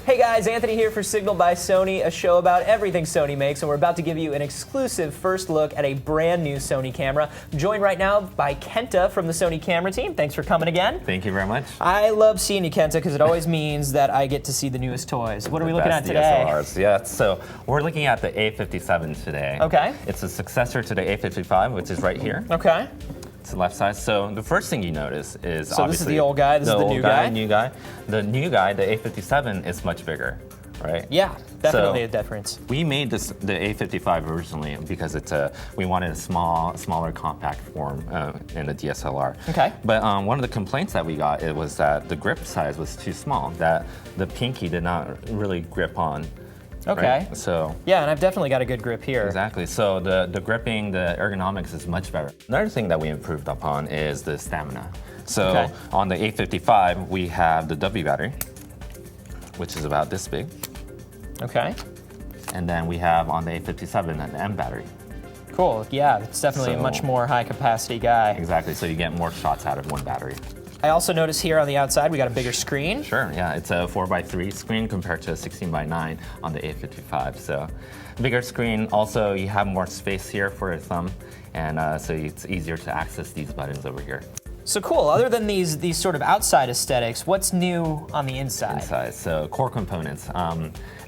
Hey guys, Anthony here for Signal by Sony, a show about everything Sony makes, and we're about to give you an exclusive first look at a brand new Sony camera. I'm joined right now by Kenta from the Sony Camera Team. Thanks for coming again. Thank you very much. I love seeing you, Kenta, because it always means that I get to see the newest toys. What are we looking at today? DSLRs. Yeah, so we're looking at the A57 today. Okay. It's a successor to the A55, which is right here. Okay. It's the left side. So the first thing you notice is so this is the old guy, this is the new guy? New guy. The new guy, the A57, is much bigger, right? Yeah, definitely a difference. We made the A55 originally because we wanted a smaller compact form in the DSLR. Okay. But one of the complaints that we got was that the grip size was too small, that the pinky did not really grip on. Okay. Right? So yeah, and I've definitely got a good grip here. Exactly. So the gripping, the ergonomics is much better. Another thing that we improved upon is the stamina. So on the A55, we have the W battery, which is about this big. Okay. And then we have on the A57 an M battery. Cool. Yeah, it's definitely a much more high capacity guy. Exactly. So you get more shots out of one battery. I also notice here on the outside we got a bigger screen. Sure, yeah, it's a 4:3 screen compared to a 16:9 on the A55. So bigger screen, also you have more space here for your thumb, and so it's easier to access these buttons over here. So cool, other than these sort of outside aesthetics, what's new on the inside? Inside, so core components.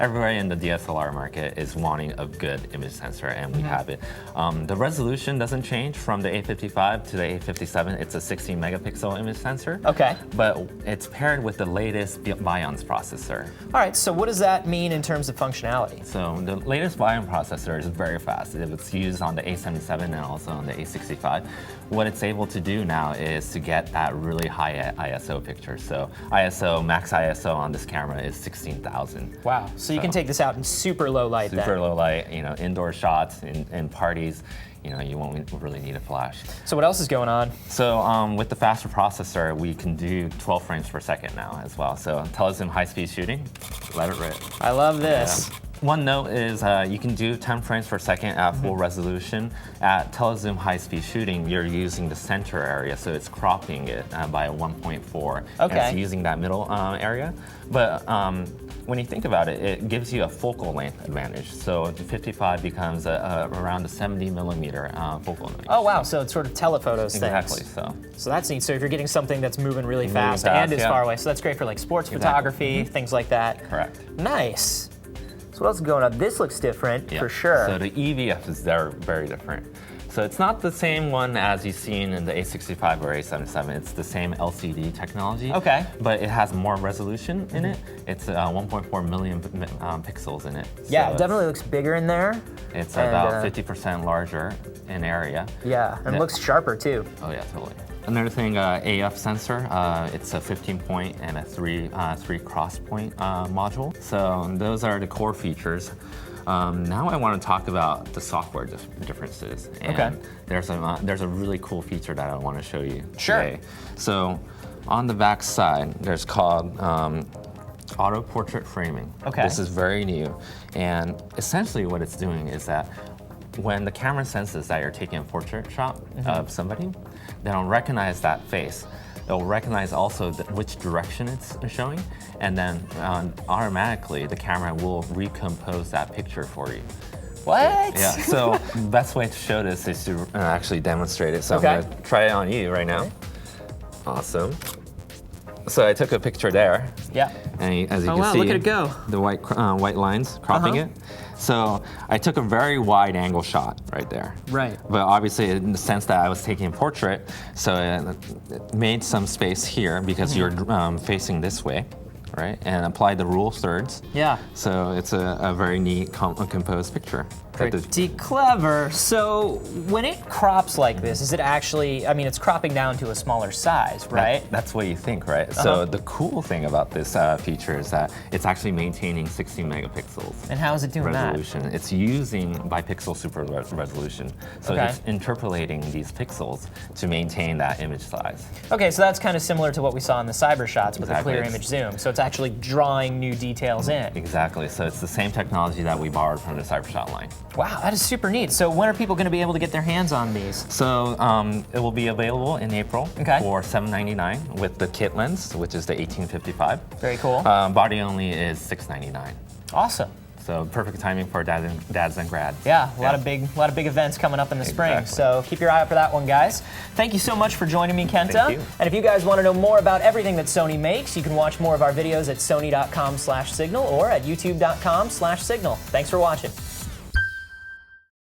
Everywhere in the DSLR market is wanting a good image sensor, and we have it. The resolution doesn't change from the A55 to the A57. It's a 16 megapixel image sensor. Okay. But it's paired with the latest Bions processor. All right, so what does that mean in terms of functionality? So the latest Bion processor is very fast. It's used on the A77 and also on the A65. What it's able to do now is to get that really high ISO picture. So max ISO on this camera is 16,000. Wow, so you can take this out in super low light then. Super low light, indoor shots, in parties, you won't really need a flash. So what else is going on? So with the faster processor, we can do 12 frames per second now as well. So telezoom high-speed shooting, let it rip. I love this. Yeah. One note is you can do 10 frames per second at full resolution. At telezoom high-speed shooting, you're using the center area, so it's cropping it by 1.4. Okay. And it's using that middle area. But when you think about it, it gives you a focal length advantage. So the 55 becomes around a 70 millimeter focal length. Oh wow, so it's sort of telephotos Exactly, things. So that's neat. So if you're getting something that's moving really fast and is far away, so that's great for like sports photography, things like that. Correct. Nice. So what else is going on? This looks different for sure. So the EVF is very different. So it's not the same one as you've seen in the A65 or A77. It's the same LCD technology. Okay. But it has more resolution in it. It's 1.4 million pixels in it. Yeah, so it definitely looks bigger in there. It's about 50% larger in area. Yeah, and it looks sharper too. Oh yeah, totally. Another thing, AF sensor. It's a 15-point and a three cross-point module. So those are the core features. Now I want to talk about the software differences. And there's a really cool feature that I want to show you today. So on the back side, there's called auto portrait framing. Okay. This is very new, and essentially what it's doing is that when the camera senses that you're taking a portrait shot of somebody, they don't recognize that face. It'll recognize also which direction it's showing, and then automatically the camera will recompose that picture for you. What? Yeah, so the best way to show this is to actually demonstrate it. So I'm going to try it on you right now. Awesome. So I took a picture there. Yeah. And as you can see, look at it go. The white lines cropping it. So I took a very wide angle shot right there. Right. But obviously in the sense that I was taking a portrait, so it made some space here because you're facing this way, right? And applied the rule of thirds. Yeah. So it's a very neat composed picture. Pretty clever. So when it crops like this, is it actually, I mean, it's cropping down to a smaller size, right? That's what you think, right? So the cool thing about this feature is that it's actually maintaining 16 megapixels. And how is it doing resolution. It's using bipixel super resolution. So it's interpolating these pixels to maintain that image size. Okay, so that's kind of similar to what we saw in the cyber shots with the clear image zoom. So it's actually drawing new details in. Exactly. So it's the same technology that we borrowed from the CyberShot line. Wow, that is super neat. So when are people going to be able to get their hands on these? So it will be available in April Okay. for $799 with the kit lens, which is the 1855. Very cool. Body only is $699. Awesome. So perfect timing for dads and grads. Yeah, a lot of big events coming up in the spring. Exactly. So keep your eye out for that one, guys. Thank you so much for joining me, Kenta. Thank you. And if you guys want to know more about everything that Sony makes, you can watch more of our videos at sony.com/signal or at youtube.com/signal. Thanks for watching.